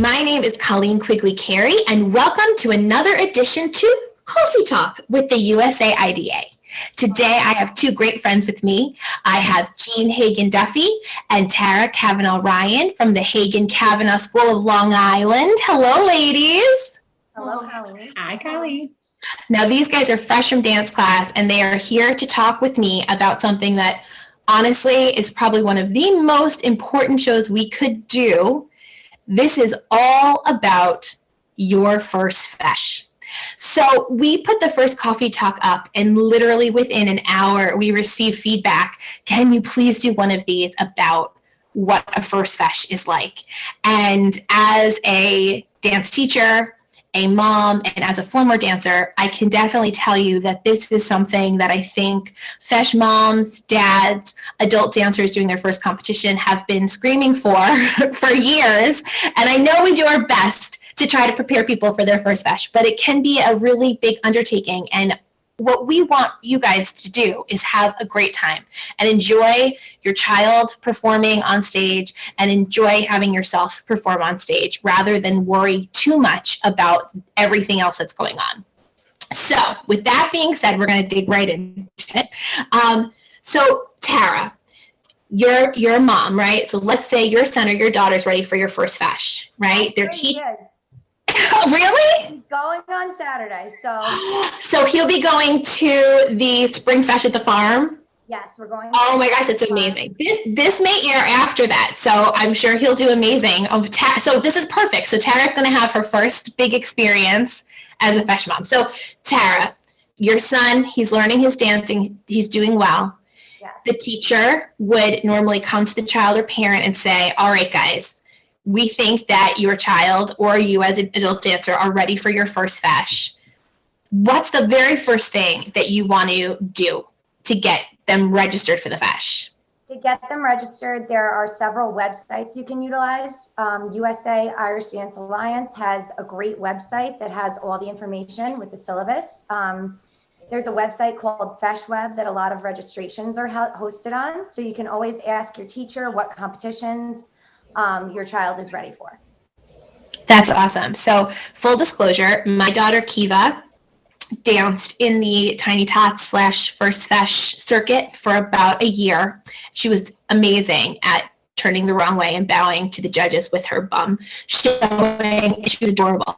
My name is Colleen Quigley-Carey, and welcome to another edition to Coffee Talk with the USA IDA. Today, I have two great friends with me. I have Jean Hagen-Duffy and Tara Kavanaugh-Ryan from the Hagen-Kavanaugh School of Long Island. Hello, ladies. Hello, Colleen. Hi, Colleen. Now, these guys are fresh from dance class, and they are here to talk with me about something that, honestly, is probably one of the most important shows we could do. This is all about your first fesh. So we put the first coffee talk up, and literally within an hour, we received feedback. Can you please do one of these about what a first fesh is like? And as a dance teacher, a mom, and as a former dancer, I can definitely tell you that this is something that I think fesh moms, dads, adult dancers doing their first competition have been screaming for years. And I know we do our best to try to prepare people for their first fesh, but it can be a really big undertaking. And what we want you guys to do is have a great time and enjoy your child performing on stage and enjoy having yourself perform on stage rather than worry too much about everything else that's going on. So with that being said, we're going to dig right into it. So Tara, you're a mom, right? So let's say your son or your daughter's ready for your first fesh, right? They're teaching. Really? He's going on Saturday, so. So he'll be going to the spring fesh at the farm? Yes, we're going. Oh my gosh, it's amazing. This may air after that, so I'm sure he'll do amazing. So this is perfect. So Tara's going to have her first big experience as a fesh mom. So Tara, your son, he's learning his dancing. He's doing well. Yes. The teacher would normally come to the child or parent and say, all right, guys, we think that your child or you as an adult dancer are ready for your first fesh. What's the very first thing that you want to do to get them registered for the fesh? To get them registered, there are several websites you can utilize. USA Irish Dance Alliance has a great website that has all the information with the syllabus. There's a website called FeshWeb that a lot of registrations are hosted on. So you can always ask your teacher what competitions your child is ready for. That's awesome. So full disclosure, my daughter Kiva danced in the Tiny Tots / First Fesh circuit for about a year. She was amazing at turning the wrong way and bowing to the judges with her bum showing. She was adorable.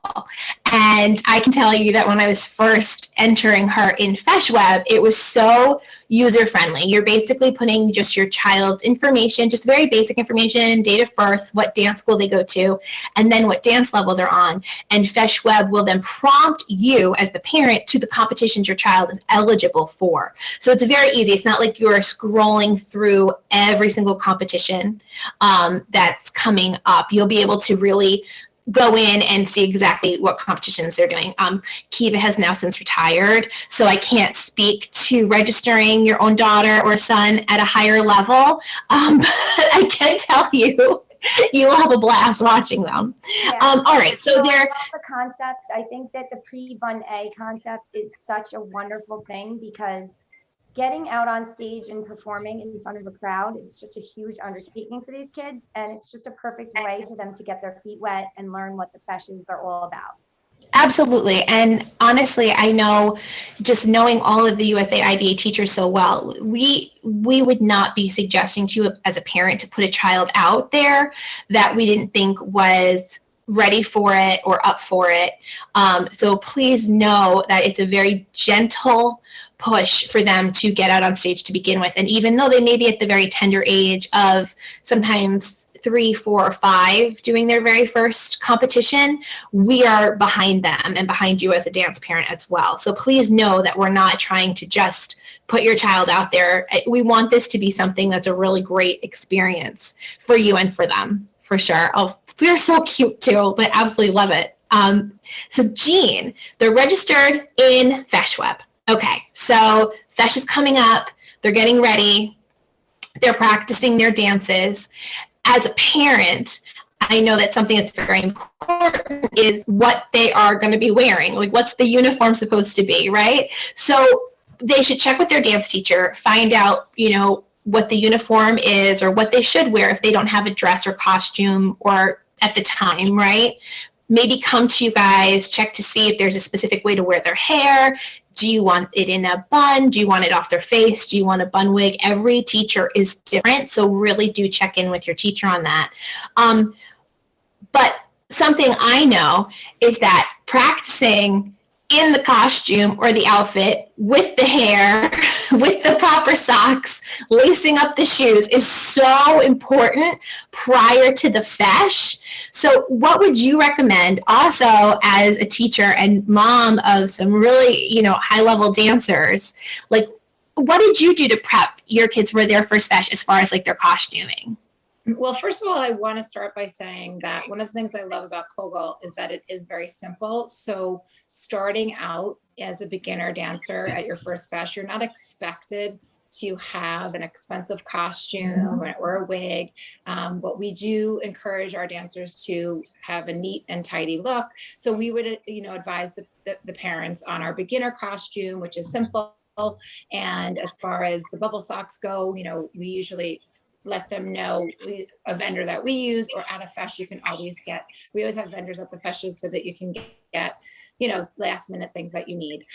And I can tell you that when I was first entering her in FeshWeb, it was so user-friendly. You're basically putting just your child's information, just very basic information, date of birth, what dance school they go to, and then what dance level they're on. And FeshWeb will then prompt you as the parent to the competitions your child is eligible for. So it's very easy. It's not like you're scrolling through every single competition that's coming up. You'll be able to really go in and see exactly what competitions they're doing. Kiva has now since retired, so I can't speak to registering your own daughter or son at a higher level, but I can tell you, you will have a blast watching them. Yeah. All right, so I love the concept. I think that the PreBun A concept is such a wonderful thing because getting out on stage and performing in front of a crowd is just a huge undertaking for these kids. And it's just a perfect way for them to get their feet wet and learn what the feshes are all about. Absolutely. And honestly, I know just knowing all of the USA IDA teachers so well, we would not be suggesting to you as a parent to put a child out there that we didn't think was ready for it or up for it. So please know that it's a very gentle push for them to get out on stage to begin with. And even though they may be at the very tender age of sometimes 3, 4, or 5 doing their very first competition, we are behind them and behind you as a dance parent as well. So please know that we're not trying to just put your child out there. We want this to be something that's a really great experience for you and for them, for sure. Oh, they're so cute too. They absolutely love it. So Jean, they're registered in FeshWeb. Okay, so fesh is coming up. They're getting ready. They're practicing their dances. As a parent, I know that something that's very important is what they are going to be wearing. Like, what's the uniform supposed to be, right? So they should check with their dance teacher, find out, what the uniform is or what they should wear if they don't have a dress or costume or at the time, right? Maybe come to you guys, check to see if there's a specific way to wear their hair. Do you want it in a bun? Do you want it off their face? Do you want a bun wig? Every teacher is different, so really do check in with your teacher on that. But something I know is that practicing in the costume or the outfit with the hair, with the proper socks, lacing up the shoes is so important prior to the fesh. So what would you recommend also as a teacher and mom of some really, high level dancers? Like, what did you do to prep your kids for their first fesh as far as like their costuming? Well, first of all, I want to start by saying that one of the things I love about Kogel is that it is very simple. So starting out as a beginner dancer at your first fesh, you're not expected to have an expensive costume or a wig. But we do encourage our dancers to have a neat and tidy look. So we would, advise the parents on our beginner costume, which is simple. And as far as the bubble socks go, we usually let them know a vendor that we use, or at a fesh you can always get. We always have vendors at the feshes so that you can get last minute things that you need.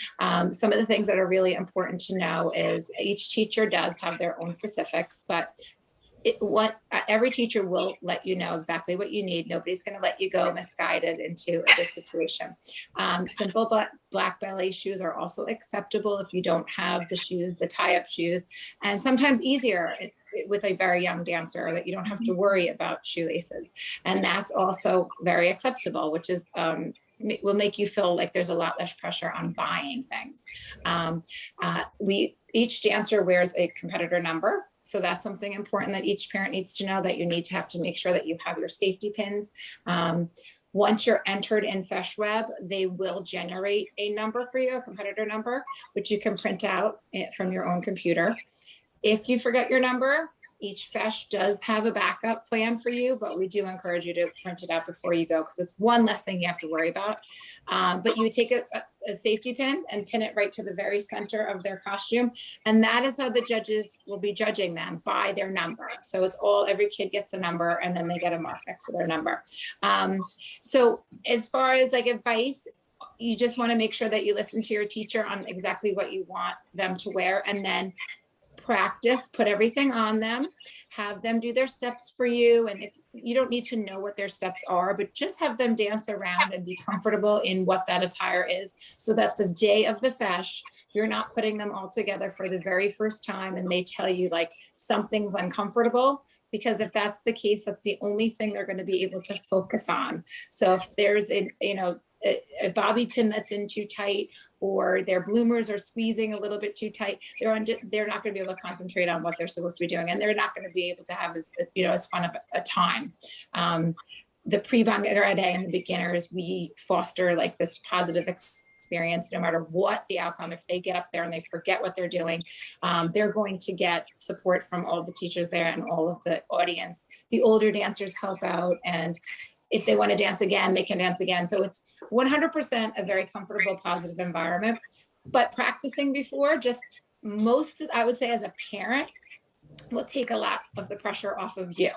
Some of the things that are really important to know is each teacher does have their own specifics, but every teacher will let you know exactly what you need. Nobody's going to let you go misguided into this situation. Simple black ballet shoes are also acceptable if you don't have the shoes, the tie-up shoes, and sometimes easier with a very young dancer that you don't have to worry about shoelaces. And that's also very acceptable, which is will make you feel like there's a lot less pressure on buying things. Each dancer wears a competitor number. So that's something important that each parent needs to know, that you need to have to make sure that you have your safety pins. Once you're entered in FeshWeb, they will generate a number for you, a competitor number, which you can print out from your own computer. If you forget your number, each fesh does have a backup plan for you, but we do encourage you to print it out before you go, because it's one less thing you have to worry about. But you would take a safety pin and pin it right to the very center of their costume. And that is how the judges will be judging them, by their number. So it's every kid gets a number, and then they get a mark next to their number. So as far as like advice, you just want to make sure that you listen to your teacher on exactly what you want them to wear, and then practice, put everything on them, have them do their steps for you. And if you don't need to know what their steps are, but just have them dance around and be comfortable in what that attire is, so that the day of the fesh, you're not putting them all together for the very first time and they tell you like something's uncomfortable. Because if that's the case, that's the only thing they're going to be able to focus on. So if there's a bobby pin that's in too tight, or their bloomers are squeezing a little bit too tight, they're not going to be able to concentrate on what they're supposed to be doing, and they're not going to be able to have as fun of a time. The pre-bun and the beginners, we foster like this positive experience, no matter what the outcome. If they get up there and they forget what they're doing, they're going to get support from all the teachers there and all of the audience. The older dancers help out, and if they want to dance again, they can dance again. So it's 100% a very comfortable, positive environment. But practicing before, I would say as a parent, will take a lot of the pressure off of you,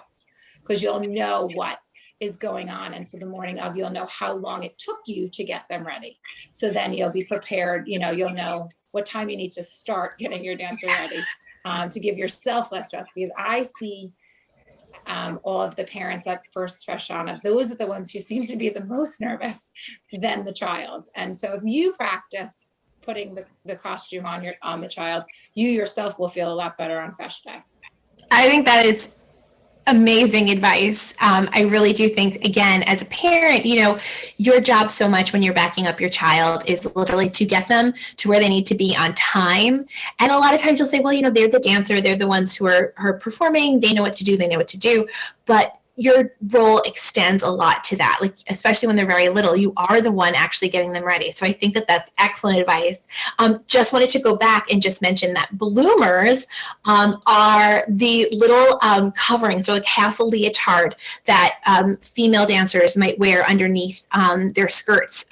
because you'll know what is going on. And so the morning of, you'll know how long it took you to get them ready. So then you'll be prepared, you'll know what time you need to start getting your dancer ready, to give yourself less stress. Because I see all of the parents at first fesh on, those are the ones who seem to be the most nervous than the child. And so if you practice putting the costume on the child, you yourself will feel a lot better on fesh day. I think that is amazing advice. I really do think, again, as a parent, your job so much when you're backing up your child is literally to get them to where they need to be on time. And a lot of times you'll say, well, they're the dancer, they're the ones who are performing, they know what to do. But your role extends a lot to that, like especially when they're very little. You are the one actually getting them ready. So I think that that's excellent advice. Just wanted to go back and just mention that bloomers are the little covering, so like half a leotard that female dancers might wear underneath their skirts.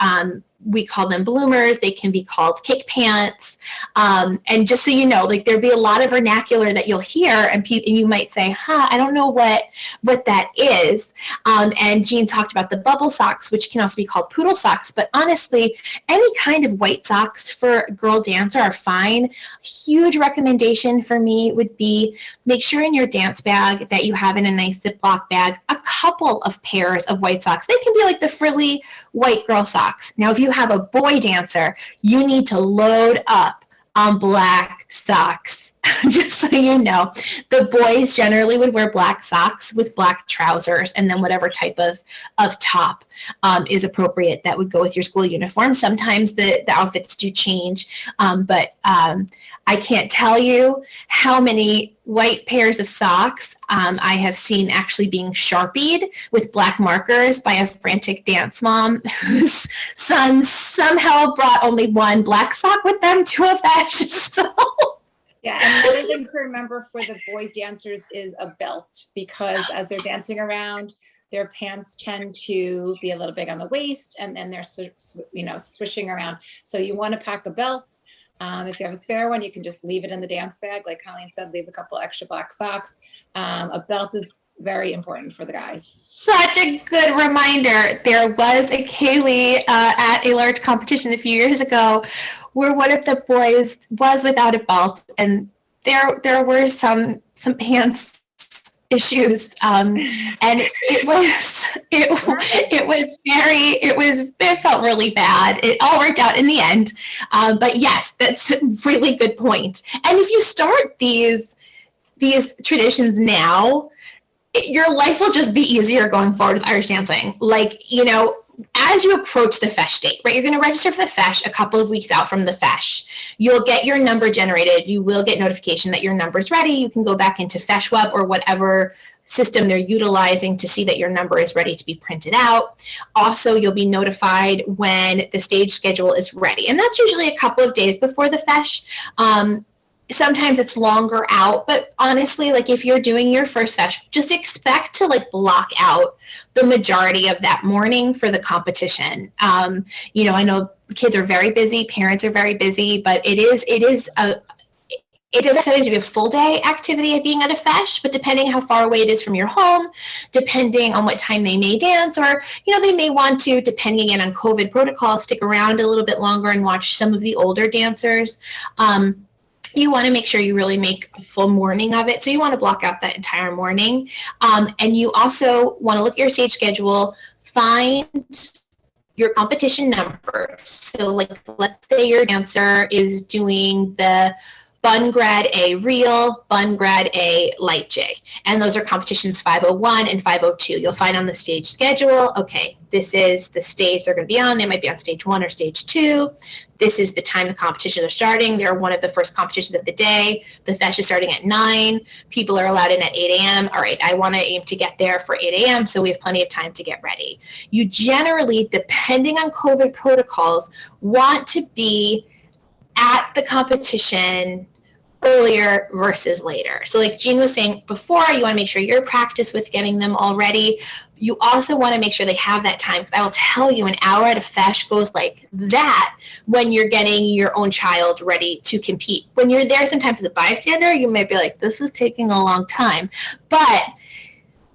we call them bloomers. They can be called kick pants. And just so you know, like there'll be a lot of vernacular that you'll hear, and you might say, I don't know what that is. And Jean talked about the bubble socks, which can also be called poodle socks. But honestly, any kind of white socks for a girl dancer are fine. Huge recommendation for me would be make sure in your dance bag that you have in a nice Ziploc bag a couple of pairs of white socks. They can be like the frilly white girl socks. Now, if you have a boy dancer, you need to load up on black socks. Just so you know, the boys generally would wear black socks with black trousers, and then whatever type of top is appropriate that would go with your school uniform. Sometimes the outfits do change, but I can't tell you how many white pairs of socks I have seen actually being Sharpied with black markers by a frantic dance mom whose son somehow brought only one black sock with them to a fashion. So. Yeah, and another thing to remember for the boy dancers is a belt, because as they're dancing around, their pants tend to be a little big on the waist, and then they're swishing around. So you want to pack a belt. If you have a spare one, you can just leave it in the dance bag. Like Colleen said, leave a couple extra black socks. A belt is very important for the guys. Such a good reminder. There was a Kaylee at a large competition a few years ago where one of the boys was without a belt, and there were some pants issues, and it felt really bad. It all worked out in the end, but yes, that's a really good point. And if you start these traditions now, your life will just be easier going forward with Irish dancing. Like, as you approach the Feis date, right, you're going to register for the Feis a couple of weeks out from the Feis. You'll get your number generated. You will get notification that your number's ready. You can go back into FeisWeb or whatever system they're utilizing to see that your number is ready to be printed out. Also, you'll be notified when the stage schedule is ready. And that's usually a couple of days before the Feis. Sometimes it's longer out, but honestly, like if you're doing your first Feis, just expect to like block out the majority of that morning for the competition. I know kids are very busy, parents are very busy, but it doesn't have to be a full day activity of being at a Feis, but depending how far away it is from your home, depending on what time they may dance, or, they may want to, depending again on COVID protocols, stick around a little bit longer and watch some of the older dancers. You want to make sure you really make a full morning of it. So you want to block out that entire morning. And you also want to look at your stage schedule, find your competition numbers. So like, let's say your dancer is doing the Bun Grad A Real, Bun Grad A Light Jig. And those are competitions 501 and 502. You'll find on the stage schedule, okay, this is the stage they're going to be on. They might be on stage 1 or stage 2. This is the time the competitions are starting. They're one of the first competitions of the day. The Feis is starting at 9. People are allowed in at 8 a.m. All right, I want to aim to get there for 8 a.m., so we have plenty of time to get ready. You generally, depending on COVID protocols, want to be at the competition earlier versus later. So like Jean was saying before, you want to make sure you're practiced with getting them all ready. You also want to make sure they have that time, because I will tell you, an hour at a Feis goes like that when you're getting your own child ready to compete. When you're there sometimes as a bystander, you might be like, this is taking a long time. But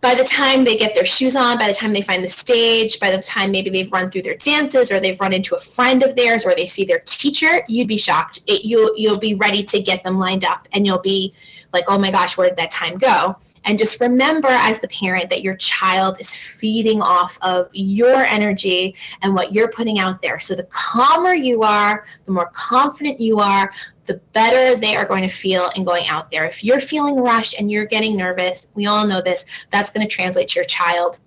by the time they get their shoes on, by the time they find the stage, by the time maybe they've run through their dances, or they've run into a friend of theirs, or they see their teacher, you'd be shocked. You'll be ready to get them lined up, and you'll be like, oh my gosh, where did that time go? And just remember as the parent that your child is feeding off of your energy and what you're putting out there. So the calmer you are, the more confident you are, the better they are going to feel in going out there. If you're feeling rushed and you're getting nervous, we all know this, that's going to translate to your child.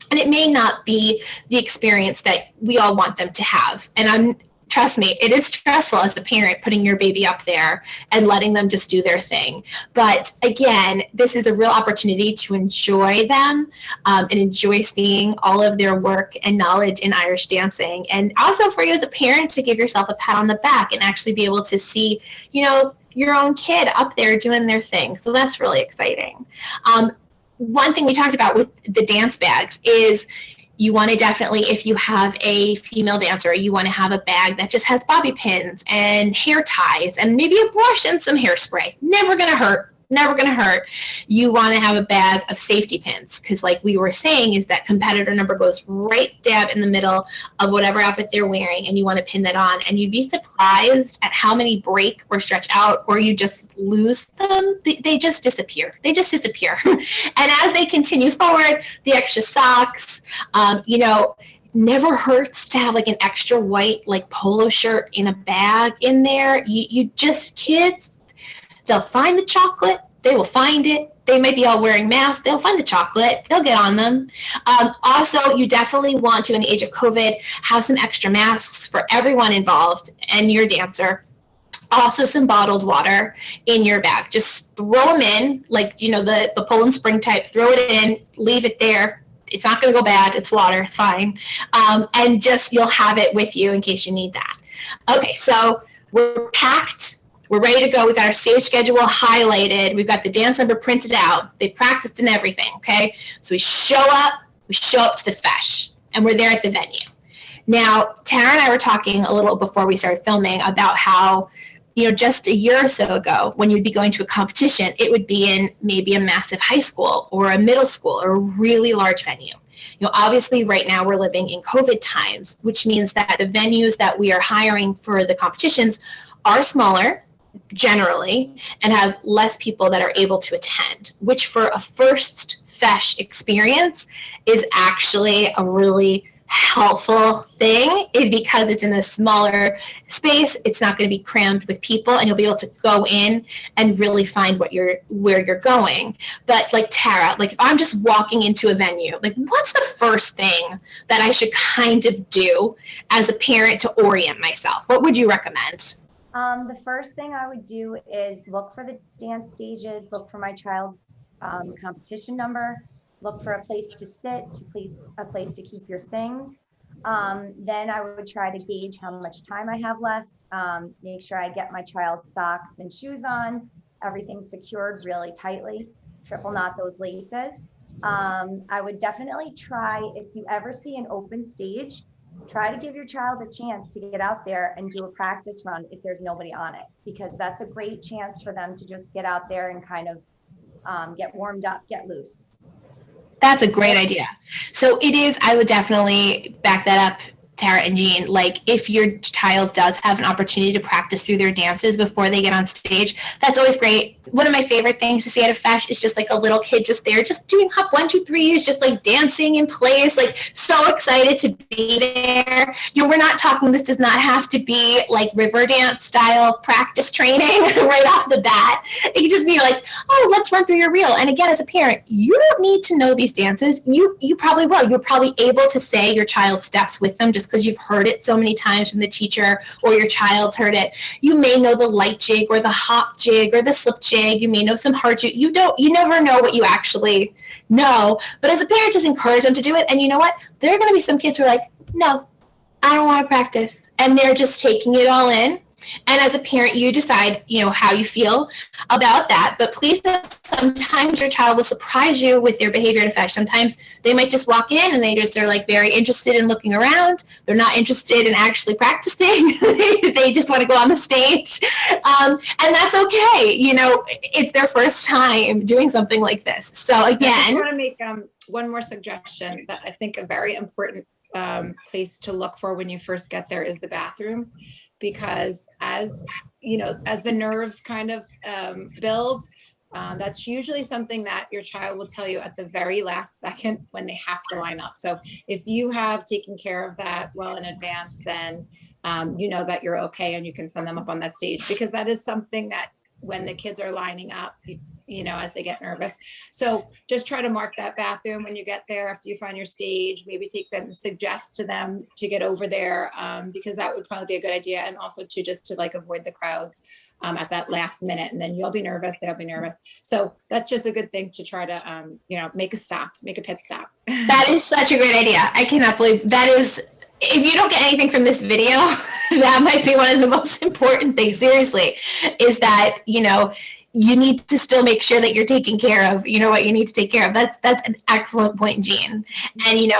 And it may not be the experience that we all want them to have. And trust me, it is stressful as the parent putting your baby up there and letting them just do their thing. But again, this is a real opportunity to enjoy them and enjoy seeing all of their work and knowledge in Irish dancing. And also for you as a parent to give yourself a pat on the back and actually be able to see, your own kid up there doing their thing. So that's really exciting. One thing we talked about with the dance bags is You want to definitely, if you have a female dancer, you want to have a bag that just has bobby pins and hair ties and maybe a brush and some hairspray. Never going to hurt. Never going to hurt. You want to have a bag of safety pins because like we were saying is that competitor number goes right dab in the middle of whatever outfit they're wearing, and you want to pin that on, and you'd be surprised at how many break or stretch out or you just lose them. They just disappear. They just disappear. And as they continue forward, the extra socks, never hurts to have like an extra white like polo shirt in a bag in there. You just, kids, they'll find the chocolate. They will find it. They might be all wearing masks. They'll find the chocolate. They'll get on them. Also, you definitely want to, in the age of COVID, have some extra masks for everyone involved and your dancer. Also, some bottled water in your bag. Just throw them in, like, the Poland Spring type. Throw it in, leave it there. It's not going to go bad. It's water. It's fine. And just you'll have it with you in case you need that. Okay, so we're packed. We're ready to go. We got our stage schedule highlighted. We've got the dance number printed out. They've practiced and everything, okay? So we show up to the Feis, and we're there at the venue. Now, Tara and I were talking a little before we started filming about how, just a year or so ago, when you'd be going to a competition, it would be in maybe a massive high school or a middle school or a really large venue. Obviously right now we're living in COVID times, which means that the venues that we are hiring for the competitions are smaller, generally, and have less people that are able to attend, which for a first Feis experience is actually a really helpful thing, is because it's in a smaller space. It's not going to be crammed with people, and you'll be able to go in and really find where you're going. But like Tara, like if I'm just walking into a venue, like what's the first thing that I should kind of do as a parent to orient myself? What would you recommend? The first thing I would do is look for the dance stages, look for my child's competition number, look for a place to sit, a place to keep your things. Then I would try to gauge how much time I have left, make sure I get my child's socks and shoes on, everything secured really tightly, triple knot those laces. I would definitely try, if you ever see an open stage, try to give your child a chance to get out there and do a practice run if there's nobody on it, because that's a great chance for them to just get out there and kind of get warmed up, get loose. That's a great idea. So it is, I would definitely back that up, Tara and Jean. Like if your child does have an opportunity to practice through their dances before they get on stage, that's always great. One of my favorite things to see at a Feis is just like a little kid just there, just doing hop 1, 2, 3s, just like dancing in place, like so excited to be there. We're not talking, this does not have to be like river dance style practice training right off the bat. It can just be like, oh, let's run through your reel. And again, as a parent, you don't need to know these dances. You probably will. You're probably able to say your child's steps with them just because you've heard it so many times from the teacher or your child's heard it. You may know the light jig or the hop jig or the slip jig. You may know some hard jig. You never know what you actually know. But as a parent, just encourage them to do it. And you know what? There are going to be some kids who are like, no, I don't want to practice. And they're just taking it all in. And as a parent, you decide, how you feel about that. But please know sometimes your child will surprise you with their behavior at a Feis. Sometimes they might just walk in and are like very interested in looking around. They're not interested in actually practicing. They just want to go on the stage. And that's okay. It's their first time doing something like this. So again, I just want to make one more suggestion that I think a very important place to look for when you first get there is the bathroom. Because as the nerves kind of build, that's usually something that your child will tell you at the very last second when they have to line up. So if you have taken care of that well in advance, then you know that you're okay and you can send them up on that stage, because that is something that when the kids are lining up, as they get nervous. So just try to mark that bathroom when you get there after you find your stage. Maybe take them, suggest to them to get over there, because that would probably be a good idea. And also to like avoid the crowds at that last minute, and then you'll be nervous, they'll be nervous. So that's just a good thing to try to, make a pit stop. That is such a great idea. I cannot believe that is. If you don't get anything from this video, that might be one of the most important things, seriously, is that, you need to still make sure that you're taking care of, what you need to take care of. That's an excellent point, Jean. And,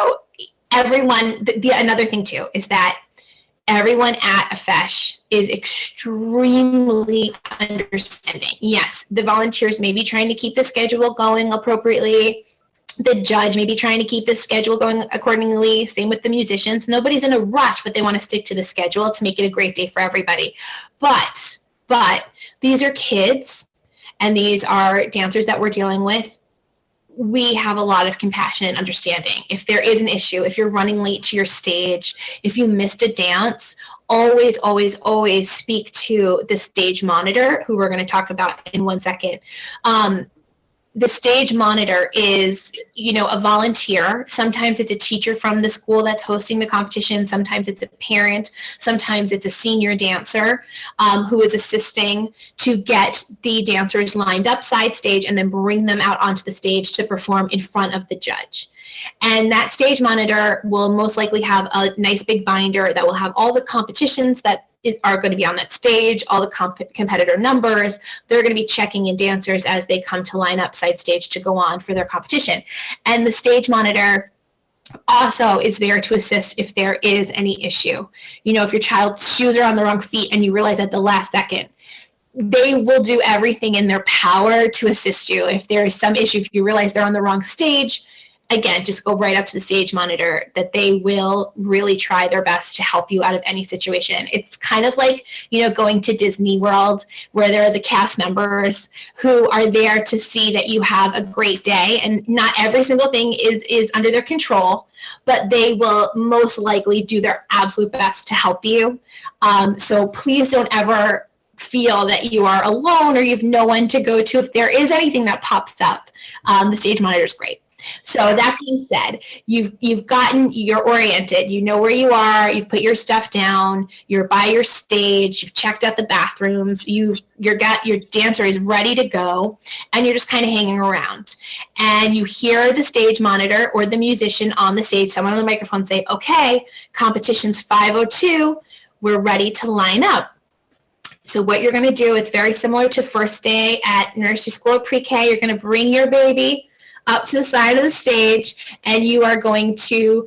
everyone, another thing too, is that everyone at a Feis is extremely understanding. Yes, the volunteers may be trying to keep the schedule going appropriately. The judge may be trying to keep the schedule going accordingly. Same with the musicians. Nobody's in a rush, but they want to stick to the schedule to make it a great day for everybody. But these are kids, and these are dancers that we're dealing with. We have a lot of compassion and understanding. If there is an issue, if you're running late to your stage, if you missed a dance, always, always, always speak to the stage monitor, who we're going to talk about in 1 second. The stage monitor is, a volunteer. Sometimes it's a teacher from the school that's hosting the competition. Sometimes it's a parent. Sometimes it's a senior dancer who is assisting to get the dancers lined up side stage and then bring them out onto the stage to perform in front of the judge. And that stage monitor will most likely have a nice big binder that will have all the competitions that are going to be on that stage, all the competitor numbers. They're going to be checking in dancers as they come to line up side stage to go on for their competition. And the stage monitor also is there to assist if there is any issue. If your child's shoes are on the wrong feet and you realize at the last second, they will do everything in their power to assist you. If there is some issue, if you realize they're on the wrong stage, again, just go right up to the stage monitor, that they will really try their best to help you out of any situation. It's kind of like, going to Disney World, where there are the cast members who are there to see that you have a great day, and not every single thing is under their control, but they will most likely do their absolute best to help you. So please don't ever feel that you are alone or you have no one to go to. If there is anything that pops up, the stage monitor is great. So that being said, you're oriented, you know where you are, you've put your stuff down, you're by your stage, you've checked out the bathrooms, your dancer is ready to go, and you're just kind of hanging around. And you hear the stage monitor or the musician on the stage, someone on the microphone say, okay, competition's 5:02, we're ready to line up. So what you're going to do, it's very similar to first day at nursery school or pre-K. You're going to bring your baby up to the side of the stage, and you are going to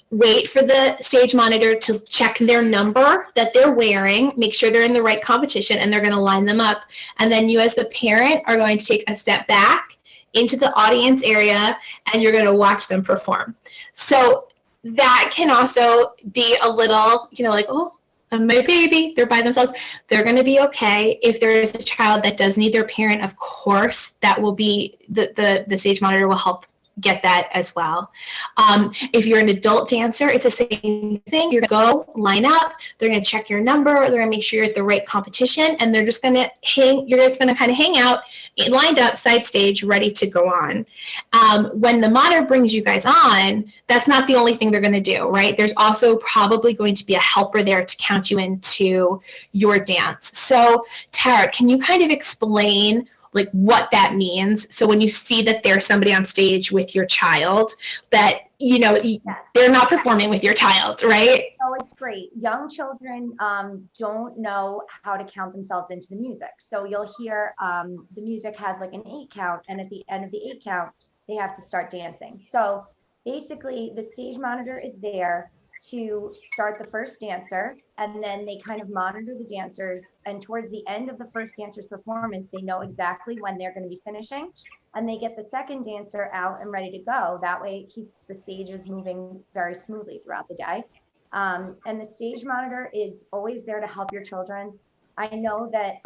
wait for the stage monitor to check their number that they're wearing, make sure they're in the right competition, and they're going to line them up. And then you as the parent are going to take a step back into the audience area, and you're going to watch them perform. So that can also be a little, like, oh, my baby, they're by themselves. They're going to be okay. If there is a child that does need their parent, of course, that will be, the stage monitor will help get that as well. If you're an adult dancer, it's the same thing. You're going to go line up, they're going to check your number, they're going to make sure you're at the right competition, and they're just going to you're just going to kind of hang out, lined up, side stage, ready to go on. When the monitor brings you guys on, that's not the only thing they're going to do, right? There's also probably going to be a helper there to count you into your dance. So Tara, can you kind of explain what that means? So when you see that there's somebody on stage with your child, that, yes, they're not performing with your child, right? Oh, it's great. Young children don't know how to count themselves into the music. So you'll hear the music has an 8 count, and at the end of the 8 count, they have to start dancing. So basically the stage monitor is there to start the first dancer, and then they kind of monitor the dancers, and towards the end of the first dancer's performance, they know exactly when they're going to be finishing, and they get the second dancer out and ready to go. That way it keeps the stages moving very smoothly throughout the day. And the stage monitor is always there to help your children. I know that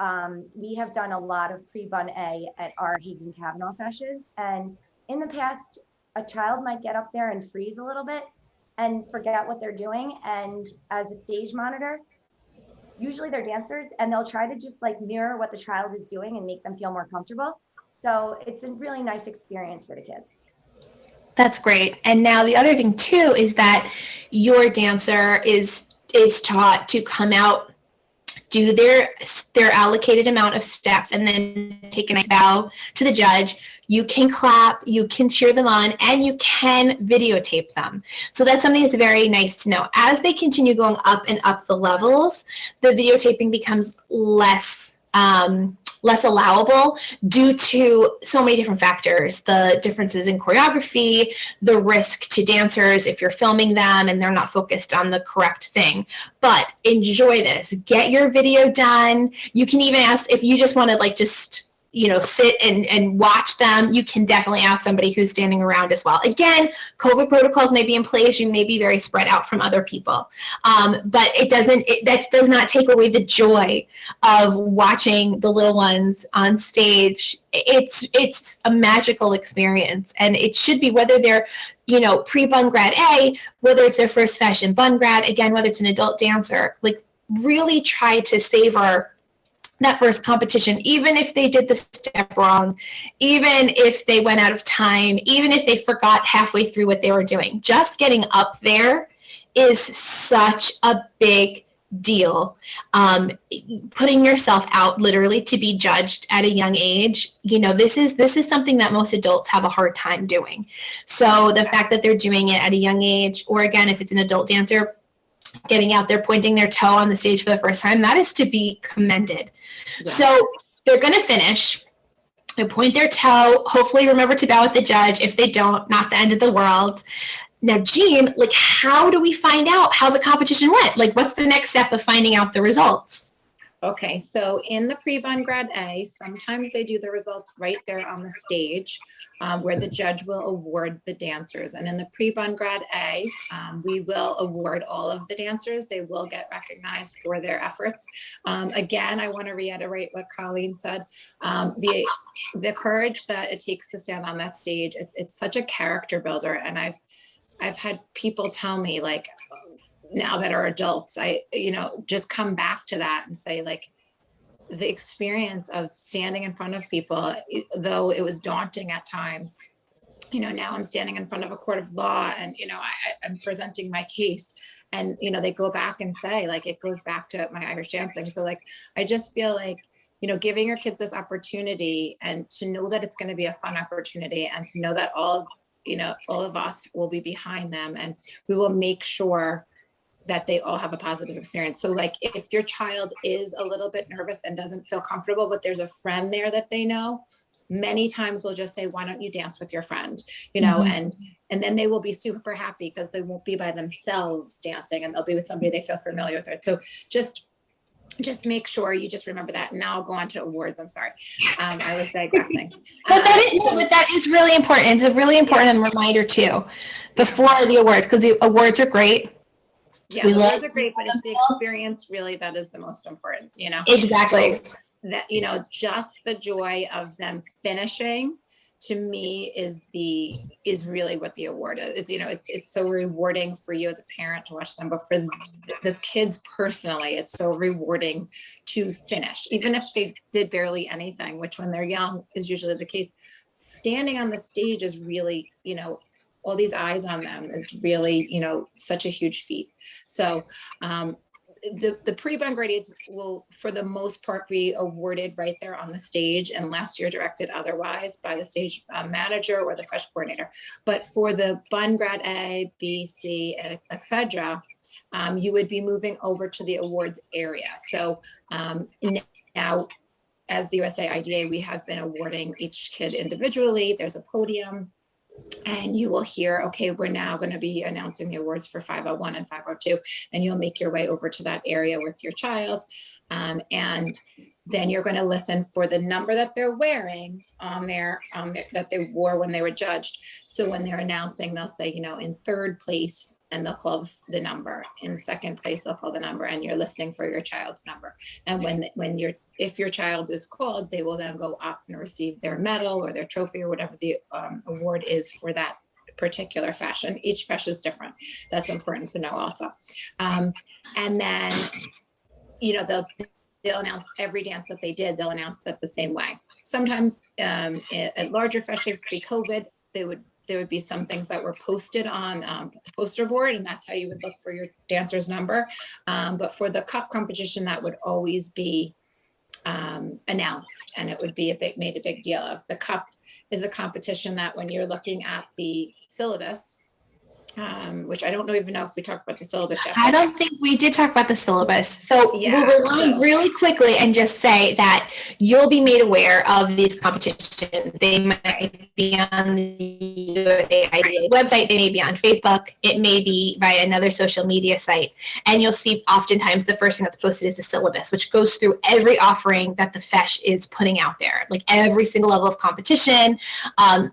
we have done a lot of PreBun A at our Hayden Kavanaugh Feis, and in the past, a child might get up there and freeze a little bit and forget what they're doing. And as a stage monitor, usually they're dancers, and they'll try to just mirror what the child is doing and make them feel more comfortable. So it's a really nice experience for the kids. That's great. And now the other thing too is that your dancer is taught to come out, do their allocated amount of steps, and then take a nice bow to the judge. You can clap, you can cheer them on, and you can videotape them. So that's something that's very nice to know. As they continue going up and up the levels, the videotaping becomes less less allowable due to so many different factors, the differences in choreography, the risk to dancers if you're filming them and they're not focused on the correct thing. But enjoy this, get your video done. You can even ask if you just want to like just sit and watch them. You can definitely ask somebody who's standing around as well. Again, COVID protocols may be in place. You may be very spread out from other people. But that does not take away the joy of watching the little ones on stage. It's a magical experience, and it should be, whether they're pre-bun grad A, whether it's their first fashion bun grad, again, whether it's an adult dancer, like really try to savor that first competition, even if they did the step wrong, even if they went out of time, even if they forgot halfway through what they were doing. Just getting up there is such a big deal. Putting yourself out literally to be judged at a young age, this is something that most adults have a hard time doing. So the fact that they're doing it at a young age, or again, if it's an adult dancer, getting out there, pointing their toe on the stage for the first time, that is to be commended. Yeah. So they're going to finish, they point their toe, hopefully remember to bow at the judge. If they don't, not the end of the world. Now, Jean, like, how do we find out how the competition went? Like, what's the next step of finding out the results? Okay, so in the pre-bun grad A, sometimes they do the results right there on the stage where the judge will award the dancers. And in the pre-bun grad A, we will award all of the dancers. They will get recognized for their efforts. Again, I want to reiterate what Colleen said. The courage that it takes to stand on that stage, it's such a character builder. And I've had people tell me, like, now that are adults, I just come back to that and say, like, the experience of standing in front of people, though it was daunting at times, now I'm standing in front of a court of law and, I'm presenting my case, and, they go back and say, like, it goes back to my Irish dancing. So, like, I just feel like, giving your kids this opportunity, and to know that it's going to be a fun opportunity, and to know that all of us will be behind them, and we will make sure that they all have a positive experience. So, like, if your child is a little bit nervous and doesn't feel comfortable, but there's a friend there that they know, many times we'll just say, why don't you dance with your friend, and then they will be super happy because they won't be by themselves dancing, and they'll be with somebody they feel familiar with it. So just make sure you just remember that. And now I'll go on to awards. I'm sorry. I was digressing. But that is really important. It's a really important reminder too, before the awards, because the awards are great. Yeah, the awards are great, but it's the experience really that is the most important, Exactly. So that, just the joy of them finishing, to me, is really what the award is. It's so rewarding for you as a parent to watch them, but for the kids personally, it's so rewarding to finish, even if they did barely anything, which when they're young is usually the case. Standing on the stage is really, all these eyes on them is really, such a huge feat. So the pre-bun grades will, for the most part, be awarded right there on the stage, unless you're directed otherwise by the stage manager or the Feis coordinator. But for the bun grad A, B, C, etc., you would be moving over to the awards area. So now, as the USA IDA, we have been awarding each kid individually. There's a podium. And you will hear, okay, we're now going to be announcing the awards for 501 and 502, and you'll make your way over to that area with your child. And then you're going to listen for the number that they're wearing on their that they wore when they were judged. So when they're announcing, they'll say, in third place, and they'll call the number. In second place, they'll call the number, and you're listening for your child's number. And if your child is called, they will then go up and receive their medal or their trophy or whatever the award is for that particular fashion. Each fashion is different. That's important to know also. And then, they'll announce every dance that they did. They'll announce that the same way. Sometimes at larger fashions pre-COVID, there would be some things that were posted on a poster board, and that's how you would look for your dancer's number. But for the cup competition, that would always be announced, and it would be made a big deal of. The cup is a competition that when you're looking at the syllabus, which I don't even know if we talked about the syllabus yet. I don't think we did talk about the syllabus. So Yeah, we'll rewind really quickly and just say that you'll be made aware of these competitions. They might be on the USAID website, they may be on Facebook, it may be via another social media site. And you'll see oftentimes the first thing that's posted is the syllabus, which goes through every offering that the FESH is putting out there, like every single level of competition.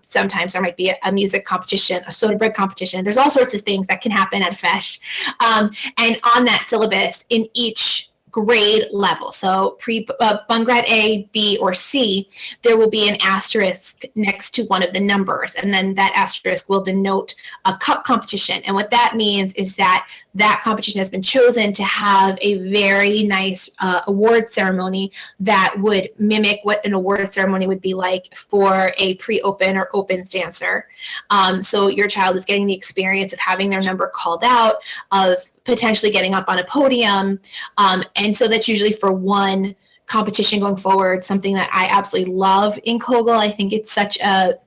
Sometimes there might be a music competition, a soda bread competition. There's all sorts of things that can happen at FESH. And on that syllabus in each grade level, so pre-Bun grad A, B, or C, there will be an asterisk next to one of the numbers, and then that asterisk will denote a cup competition. And what that means is that that competition has been chosen to have a very nice award ceremony that would mimic what an award ceremony would be like for a pre-open or opens dancer. So your child is getting the experience of having their number called out, of potentially getting up on a podium. And so that's usually for one competition going forward, something that I absolutely love in Kogel. I think it's such a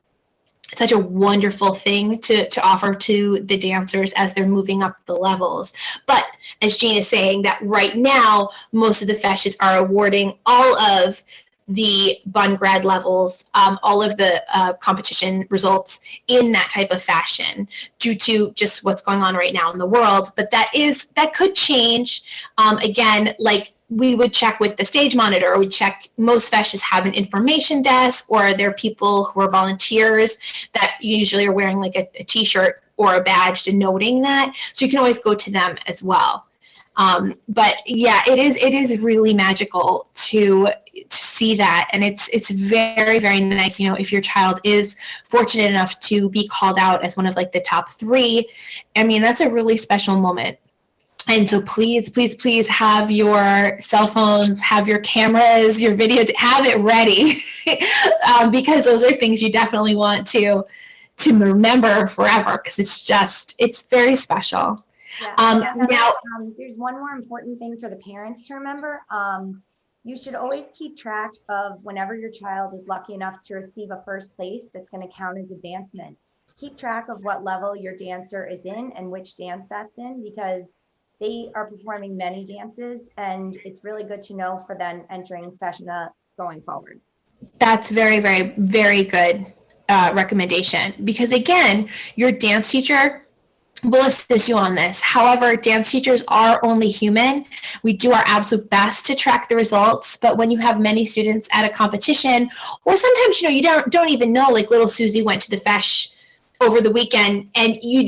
wonderful thing to offer to the dancers as they're moving up the levels. But as Jean is saying, that right now, most of the FESHs are awarding all of the Bun grad levels, all of the competition results in that type of fashion due to just what's going on right now in the world. But that could change. Again, like we would check with the stage monitor, or we check, most FESHs have an information desk, or there are people who are volunteers that usually are wearing like a t-shirt or a badge denoting that. So you can always go to them as well. But yeah, it is really magical to see that. And it's very, very nice, you know, if your child is fortunate enough to be called out as one of like the top 3. I mean, that's a really special moment. And so please, please, please have your cell phones, have your cameras, your video, have it ready because those are things you definitely want to remember forever, because it's very special. Yeah. Now, there's one more important thing for the parents to remember. You should always keep track of whenever your child is lucky enough to receive a first place that's going to count as advancement. Keep track of what level your dancer is in and which dance that's in, because they are performing many dances, and it's really good to know for them entering FESHNA going forward. That's very, very, very good recommendation, because again, your dance teacher will assist you on this. However, dance teachers are only human. We do our absolute best to track the results, but when you have many students at a competition, or sometimes, you know, you don't even know, like little Susie went to the FESH over the weekend and you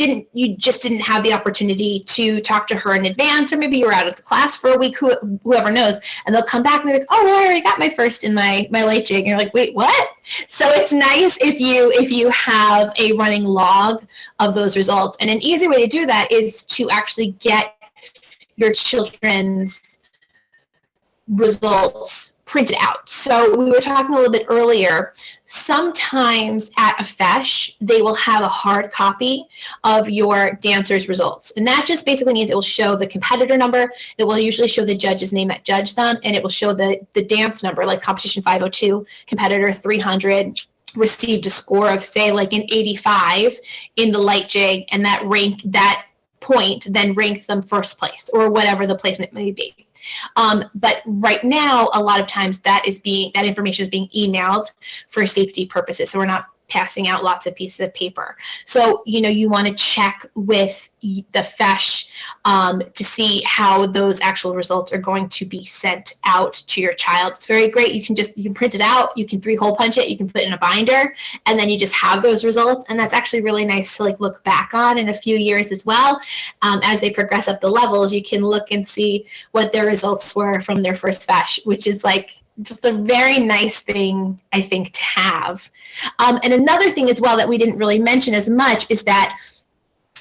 just didn't have the opportunity to talk to her in advance, or maybe you were out of the class for a week, whoever knows, and they'll come back and they're like, oh, well, I already got my first in my light jig. And you're like, wait, what? So it's nice if you have a running log of those results. And an easy way to do that is to actually get your children's results printed out. So we were talking a little bit earlier, sometimes at a FESH, they will have a hard copy of your dancer's results. And that just basically means it will show the competitor number, it will usually show the judge's name that judged them, and it will show the dance number, like competition 502, competitor 300, received a score of, say, like an 85 in the light jig, and that point then ranked them first place, or whatever the placement may be. But right now, a lot of times that information is being emailed for safety purposes. So we're not passing out lots of pieces of paper. So, you know, you want to check with the FESH to see how those actual results are going to be sent out to your child. It's very great. You can print it out, you can 3-hole punch it, you can put it in a binder, and then you just have those results. And that's actually really nice to like look back on in a few years as well. As they progress up the levels, you can look and see what their results were from their first FESH, which is like just a very nice thing, I think, to have. And another thing as well that we didn't really mention as much is that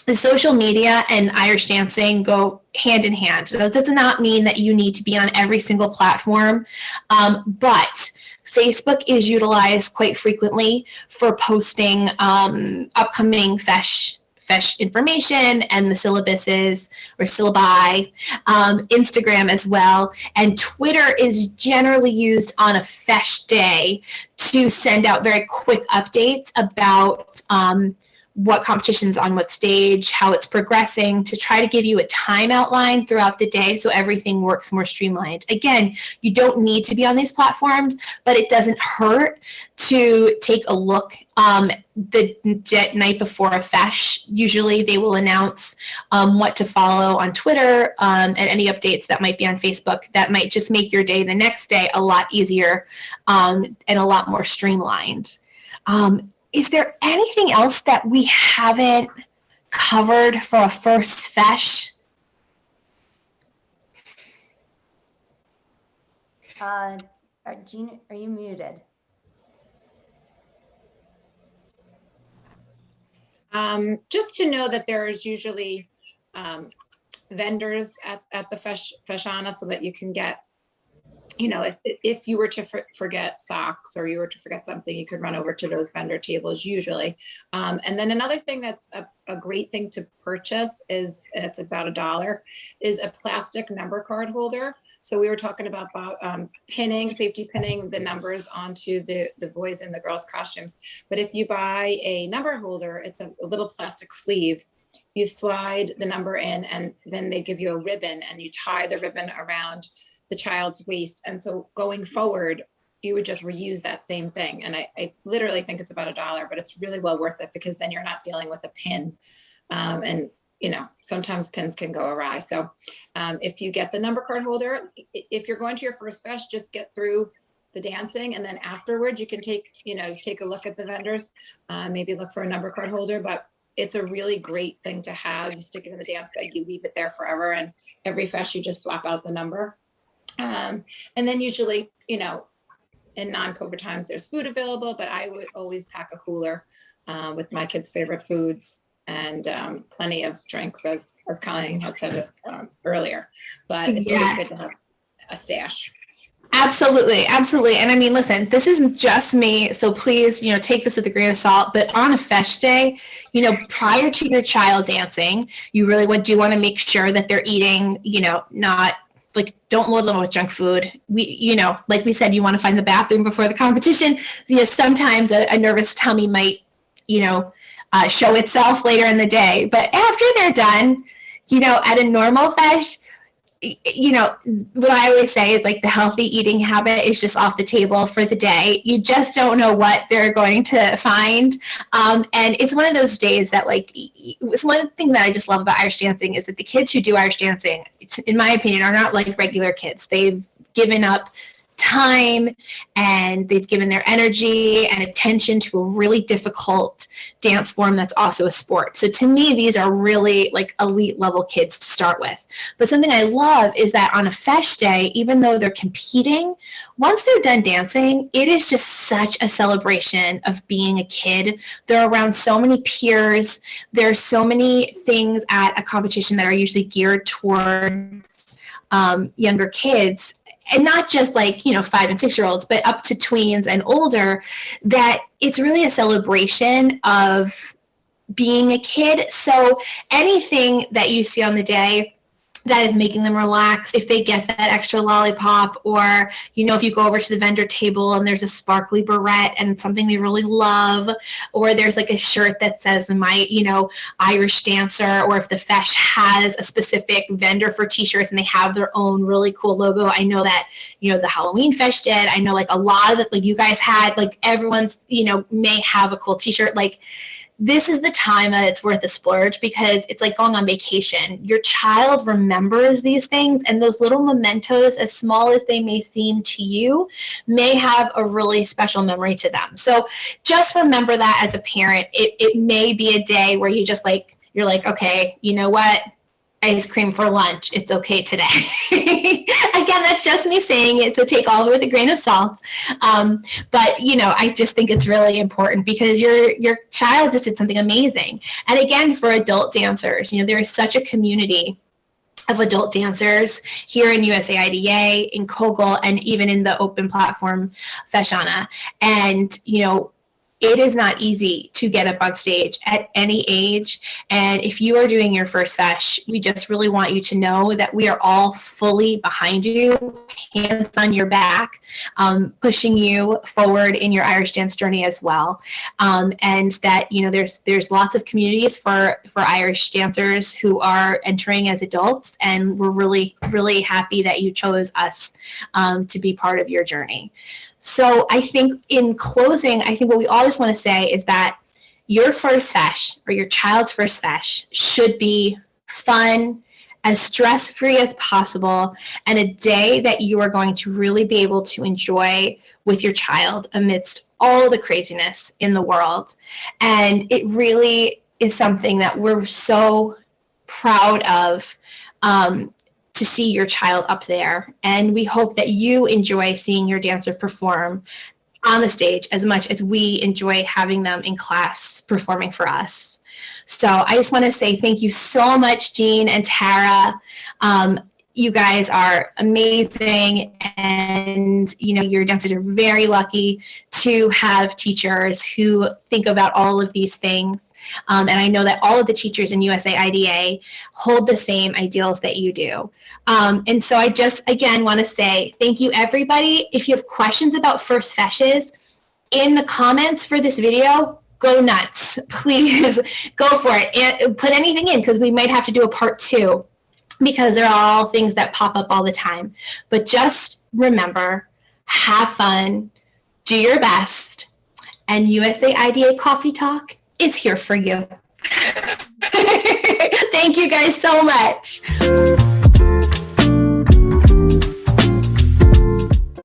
the social media and Irish dancing go hand in hand. That does not mean that you need to be on every single platform, but Facebook is utilized quite frequently for posting upcoming FESH information and the syllabuses or syllabi, Instagram as well, and Twitter is generally used on a FESH day to send out very quick updates about what competition's on what stage, how it's progressing, to try to give you a time outline throughout the day so everything works more streamlined. Again, you don't need to be on these platforms, but it doesn't hurt to take a look the night before a fesh. Usually they will announce what to follow on Twitter and any updates that might be on Facebook that might just make your day the next day a lot easier and a lot more streamlined. Is there anything else that we haven't covered for a first fesh? Gina, are you muted? Just to know that there's usually vendors at the feshana so that you can get, you know, if you were to forget socks or you were to forget something, you could run over to those vendor tables usually. And then another thing that's a great thing to purchase is, it's about $1, is a plastic number card holder. So we were talking about safety pinning the numbers onto the boys and the girls costumes. But if you buy a number holder, it's a little plastic sleeve. You slide the number in and then they give you a ribbon and you tie the ribbon around the child's waist. And so going forward, you would just reuse that same thing. And I literally think it's about $1, but it's really well worth it because then you're not dealing with a pin. And, you know, sometimes pins can go awry. So if you get the number card holder, if you're going to your first fesh, just get through the dancing. And then afterwards you can take a look at the vendors, maybe look for a number card holder, but it's a really great thing to have. You stick it in the dance bag, you leave it there forever. And every fesh, you just swap out the number. And then usually, you know, in non-COVID times, there's food available, but I would always pack a cooler with my kids' favorite foods and plenty of drinks, as Colleen had said earlier. But it's always good to have a stash. Absolutely, absolutely. And I mean, listen, this isn't just me, so please, you know, take this with a grain of salt. But on a fesh day, you know, prior to your child dancing, you really do want to make sure that they're eating, you know, not like, don't load them with junk food. You know, like we said, you want to find the bathroom before the competition. You know, sometimes a nervous tummy might, you know, show itself later in the day. But after they're done, you know, at a normal fesh, you know, what I always say is like the healthy eating habit is just off the table for the day. You just don't know what they're going to find. And it's one of those days that, like, it's one thing that I just love about Irish dancing is that the kids who do Irish dancing, in my opinion, are not like regular kids. They've given up time and they've given their energy and attention to a really difficult dance form that's also a sport. So to me, these are really like elite level kids to start with. But something I love is that on a fesh day, even though they're competing, once they're done dancing, it is just such a celebration of being a kid. They're around so many peers. There's so many things at a competition that are usually geared towards younger kids. And not just like, you know, 5 and 6 year olds, but up to tweens and older, that it's really a celebration of being a kid. So anything that you see on the day that is making them relax, if they get that extra lollipop, or, you know, if you go over to the vendor table and there's a sparkly barrette and it's something they really love, or there's like a shirt that says my, you know, Irish dancer, or if the fesh has a specific vendor for t-shirts and they have their own really cool logo. I know that, you know, the Halloween fesh did. I know like a lot of it, like you guys had, like everyone's, you know, may have a cool t-shirt. Like, this is the time that it's worth a splurge, because it's like going on vacation. Your child remembers these things, and those little mementos, as small as they may seem to you, may have a really special memory to them. So just remember that as a parent. It may be a day where you just like, you're like, okay, you know what? Ice cream for lunch. It's okay today. Again, that's just me saying it, so take all of it with a grain of salt. But, you know, I just think it's really important because your child just did something amazing. And again, for adult dancers, you know, there is such a community of adult dancers here in USAIDA, in Kogel, and even in the open platform Feshana. And, you know, it is not easy to get up on stage at any age. And if you are doing your first fesh, we just really want you to know that we are all fully behind you, hands on your back, pushing you forward in your Irish dance journey as well. And that, you know, there's lots of communities for Irish dancers who are entering as adults. And we're really, really happy that you chose us to be part of your journey. So I think in closing, I think what we all just want to say is that your first fesh or your child's first fesh should be fun, as stress-free as possible, and a day that you are going to really be able to enjoy with your child amidst all the craziness in the world. And it really is something that we're so proud of, to see your child up there. And we hope that you enjoy seeing your dancer perform on the stage as much as we enjoy having them in class performing for us. So I just want to say thank you so much, Jean and Tara. You guys are amazing, and you know, your dancers are very lucky to have teachers who think about all of these things. And I know that all of the teachers in USA IDA hold the same ideals that you do. And so I just, again, want to say thank you, everybody. If you have questions about first feshes, in the comments for this video, go nuts. Please go for it. And put anything in, because we might have to do a part 2, because they're all things that pop up all the time. But just remember, have fun, do your best, and USA IDA Coffee Talk is here for you. Thank you guys so much.